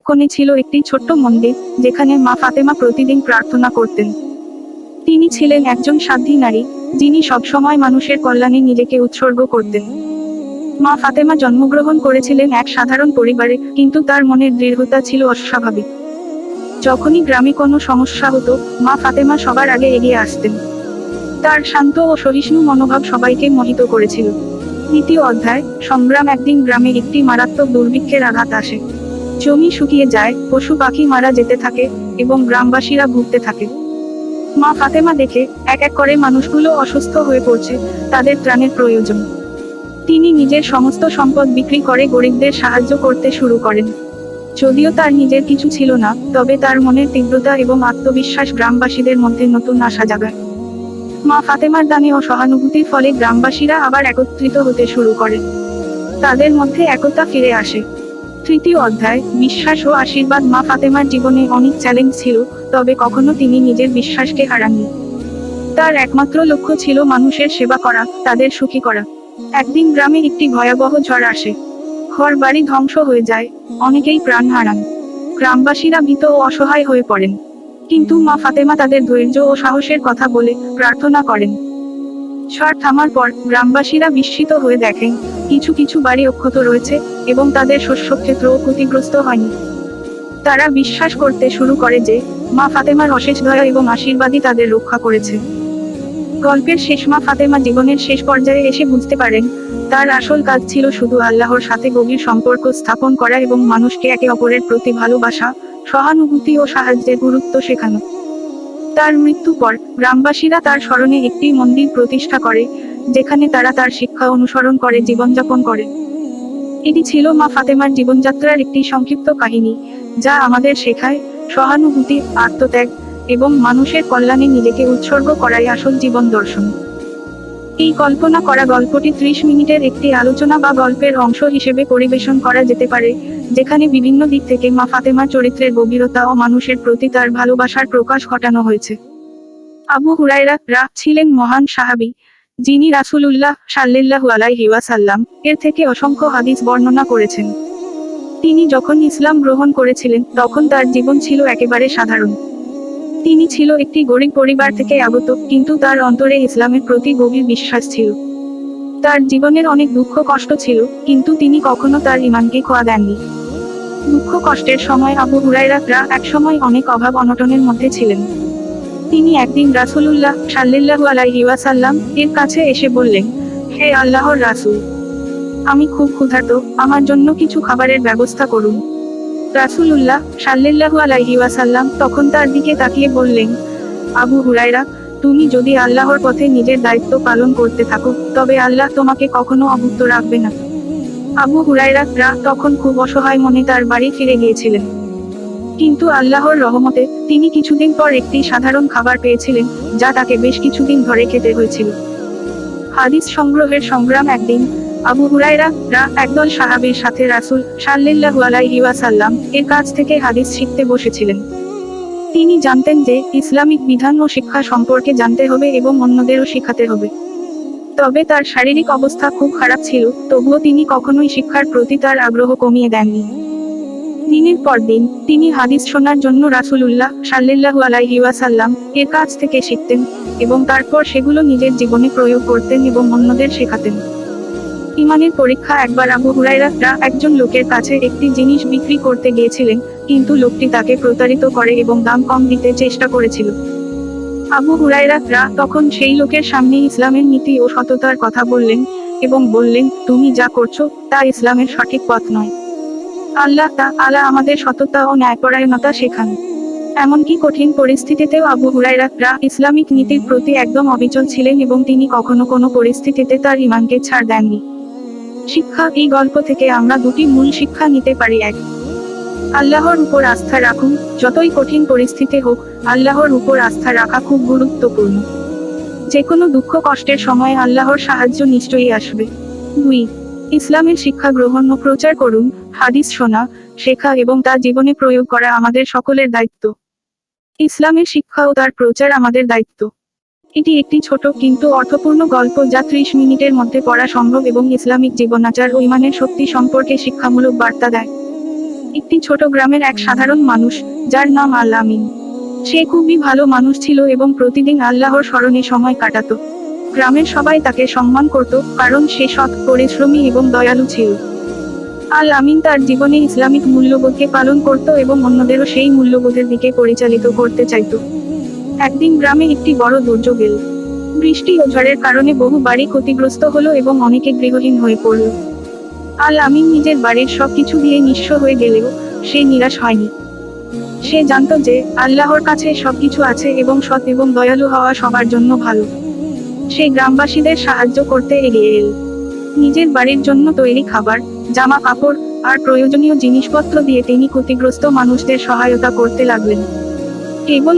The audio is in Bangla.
কোণে ছিল একটি ছোট্ট মন্দির, যেখানে মা ফাতেমা প্রতিদিন প্রার্থনা করতেন। তিনি ছিলেন একজন সাধ্বী নারী, যিনি সবসময় মানুষের কল্যাণে নিজেকে উৎসর্গ করতেন। মা ফাতেমা জন্মগ্রহণ করেছিলেন এক সাধারণ পরিবারে, কিন্তু তার মনের দৃঢ়তা ছিল অস্বাভাবিক। যখনই গ্রামে কোনো সমস্যা হতো, মা ফাতেমা সবার আগে এগিয়ে আসতেন। তার শান্ত ও সহিষ্ণু মনোভাব সবাইকে মোহিত করেছিল। দ্বিতীয় অধ্যায়, সংগ্রাম। একদিন গ্রামে একটি মারাত্মক দুর্ভিক্ষের আঘাত আসে। জমি শুকিয়ে যায়, পশু পাখি মারা যেতে থাকে, এবং গ্রামবাসীরা ভুগতে থাকে। মা ফাতেমা দেখে, এক এক করে মানুষগুলো অসুস্থ হয়ে পড়ছে, তাদের ত্রাণের প্রয়োজন। তিনি নিজের সমস্ত সম্পদ বিক্রি করে গরিবদের সাহায্য করতে শুরু করেন। যদিও তার নিজের কিছু ছিল না, তবে তার মনের তীব্রতা এবং আত্মবিশ্বাস গ্রামবাসীদের মধ্যে নতুন আশা জাগায়। মা ফাতেমার দানে ও সহানুভূতির ফলে গ্রামবাসীরা আবার একত্রিত হতে শুরু করে। তাদের মধ্যে একতা ফিরে আসে। তৃতীয় অধ্যায়, বিশ্বাস ও আশীর্বাদ। মা ফাতেমার জীবনে অনেক চ্যালেঞ্জ ছিল, তবে কখনো তিনি নিজের বিশ্বাসকে হারাননি। তার একমাত্র লক্ষ্য ছিল মানুষের সেবা করা, তাদের সুখী করা। একদিন গ্রামে একটি ভয়াবহ ঝড় আসে। ঘর বাড়ি ধ্বংস হয়ে যায়, অনেকেই প্রাণ হারান। গ্রামবাসীরা ভীত ও অসহায় হয়ে পড়েন। কিন্তু মা ফাতেমা তাদের ধৈর্য ও সাহসের কথা বলে প্রার্থনা করেন। ঝড় থামার পর গ্রামবাসীরা বিস্মিত হয়ে দেখেন, কিছু কিছু বাড়ি অক্ষত রয়েছে, এবং তাদের শস্যক্ষেত্রও ক্ষতিগ্রস্ত হয়নি। তারা বিশ্বাস করতে শুরু করে যে, মা ফাতেমার অশেষ দয়া এবং আশীর্বাদই তাদের রক্ষা করেছে। গল্পের শেষ। মা ফাতেমা জীবনের শেষ পর্যায়ে এসে বুঝতে পারেন, তার আসল কাজ ছিল শুধু আল্লাহর সাথে গভীর সম্পর্ক স্থাপন করা এবং মানুষকে একে অপরের প্রতি ভালোবাসা, সহানুভূতি ও সাহায্যের গুরুত্ব শেখানো। তার মৃত্যুর পর গ্রামবাসীরা তার স্মরণে একটি মন্দির প্রতিষ্ঠা করে, যেখানে তারা তার শিক্ষা অনুসরণ করে জীবনযাপন করে। এটি ছিল মা ফাতেমার জীবনযাত্রার একটি সংক্ষিপ্ত কাহিনী, যা আমাদের শেখায়, সহানুভূতি, আত্মত্যাগ, এবং মানুষের কল্যাণে নিজেকে উৎসর্গ করাই আসল জীবন দর্শন। এই কল্পনা করা গল্পটি 30 মিনিটের একটি আলোচনা বা গল্পের অংশ হিসেবে পরিবেশন করা যেতে পারে, যেখানে বিভিন্ন দিক থেকে মা ফাতেমার চরিত্রের গভীরতা ও মানুষের প্রতি তার ভালোবাসার প্রকাশ ঘটানো হয়েছে। আবু হুরায়রা ছিলেন মহান সাহাবী, যিনি রাসূলুল্লাহ সাল্লাল্লাহু আলাইহি ওয়াসাল্লাম এর থেকে অসংখ্য হাদিস বর্ণনা করেছেন। তিনি যখন ইসলাম গ্রহণ করেছিলেন, তখন তার জীবন ছিল একেবারে সাধারণ। তিনি ছিল একটি গরিব পরিবার থেকে আগত, কিন্তু তার অন্তরে ইসলামের প্রতি গভীর বিশ্বাস ছিল। তার জীবনের অনেক দুঃখ কষ্ট ছিল, কিন্তু তিনি কখনো তার ঈমানকে খোয়া দেননি। দুঃখ কষ্টের সময় আবু হুরায়রা একসময় অনেক অভাব অনটনের মধ্যে ছিলেন। তিনি একদিন রাসূলুল্লাহ সাল্লাল্লাহু আলাইহি ওয়াসাল্লাম এর কাছে এসে বললেন, হে আল্লাহর রাসূল, আমি খুব ক্ষুধার্ত, আমার জন্য কিছু খাবারের ব্যবস্থা করুন। রাসূলুল্লাহ সাল্লাল্লাহু আলাইহি ওয়াসাল্লাম তখন তার দিকে তাকিয়ে বললেন, আবু হুরায়রা, তুমি যদি আল্লাহর পথে নিজের দায়িত্ব পালন করতে থাকো, তবে আল্লাহ তোমাকে কখনো অভুক্ত রাখবে না। আবু হুরায়রা তখন খুব অসহায় মনে তার বাড়ি ফিরে গিয়েছিলেন। কিন্তু আল্লাহর রহমতে তিনি কিছুদিন পর একটি সাধারণ খাবার পেয়েছিলেন, যা তাকে বেশ কিছুদিন ধরে খেতে হয়েছিল। হাদিস সংগ্রহের সংগ্রাম। একদিন আবু হুরায়রা একদল সাহাবীর সাথে রাসূল সাল্লাল্লাহু আলাইহি ওয়াসাল্লাম এর কাছ থেকে হাদিস শিখতে বসেছিলেন। তিনি জানতেন যে ইসলামিক বিধান ও শিক্ষা সম্পর্কে জানতে হবে এবং অন্যদেরও শেখাতে হবে। তবে তার শারীরিক অবস্থা খুব খারাপ ছিল, তবুও তিনি কখনোই শিক্ষার প্রতি তার আগ্রহ কমিয়ে দেননি। দিনের পর দিন তিনি হাদিস শোনার জন্য রাসূলুল্লাহ সাল্লাল্লাহু আলাইহি ওয়াসাল্লাম এর কাছ থেকে শিখতেন, এবং তারপর সেগুলো নিজের জীবনে প্রয়োগ করতেন এবং অন্যদের শেখাতেন। ঈমানের পরীক্ষা। একবার আবু হুরায়রা একজন লোকের কাছে একটি জিনিস বিক্রি করতে গিয়েছিলেন, কিন্তু লোকটি তাকে প্রতারিত করে এবং দাম কম দিতে চেষ্টা করেছিল। আবু হুরায়রা তখন সেই লোকের সামনে ইসলামের নীতি ও সততার কথা বললেন, এবং বললেন, তুমি যা করছো তা ইসলামের সঠিক পথ নয়। আল্লাহ তাআলা আমাদের সততা ও ন্যায়পরায়ণতা শেখান। এমনকি কঠিন পরিস্থিতিতেও আবু হুরায়রা ইসলামিক নীতির প্রতি একদম অবিচল ছিলেন এবং তিনি কখনো কোনো পরিস্থিতিতে তার ঈমানকে ছাড় দেননি। শিক্ষা। এই গল্প থেকে আমরা দুটি মূল শিক্ষা নিতে পারি। এক, আল্লাহর উপর আস্থা রাখুন, যতই কঠিন পরিস্থিতি হোক, আল্লাহর উপর আস্থা রাখা খুব গুরুত্বপূর্ণ। যে কোনো দুঃখ কষ্টের সময় আল্লাহর সাহায্য নিশ্চয়ই আসবে। 2, ইসলামের শিক্ষা গ্রহণ ও প্রচার করুন। হাদিস শোনা, শেখা এবং তা জীবনে প্রয়োগ করা আমাদের সকলের দায়িত্ব। ইসলামের শিক্ষা ও তার প্রচার আমাদের দায়িত্ব। এটি একটি ছোট কিন্তু অর্থপূর্ণ গল্প, যা 30 মিনিটের মধ্যে পড়া সম্ভব এবং ইসলামিক জীবনাচার ও ঈমানের শক্তি সম্পর্কে শিক্ষামূলক বার্তা দেয়। একটি ছোট গ্রামের এক সাধারণ মানুষ, যার নাম আল আমিন। সে খুবই ভালো মানুষ ছিল এবং প্রতিদিন আল্লাহর স্মরণে সময় কাটাতো। গ্রামের সবাই তাকে সম্মান করত, কারণ সে সৎ, পরিশ্রমী এবং দয়ালু ছিল। আল আমিন তার জীবনে ইসলামিক মূল্যবোধকে পালন করত এবং অন্যদেরও সেই মূল্যবোধের দিকে পরিচালিত করতে চাইত। একদিন গ্রামে একটি বড় দুর্যোগ এল। বৃষ্টি ও ঝড়ের কারণে বহু বাড়ি ক্ষতিগ্রস্ত হলো এবং অনেকে গৃহহীন হয়ে পড়ল। আল আমিন নিজের বাড়ির সবকিছু দিয়ে নিঃস্ব হয়ে গেলেও সে নিরাশ হয়নি। সে জানত যে আল্লাহর কাছে সবকিছু আছে এবং সৎ এবং দয়ালু হওয়া সবার জন্য ভালো। সে গ্রামবাসীদের সাহায্য করতে এগিয়ে এল। নিজের বাড়ির জন্য তৈরি খাবার, জামা কাপড় আর প্রয়োজনীয় জিনিসপত্র দিয়ে তিনি ক্ষতিগ্রস্ত মানুষদের সহায়তা করতে লাগলেন। কেবল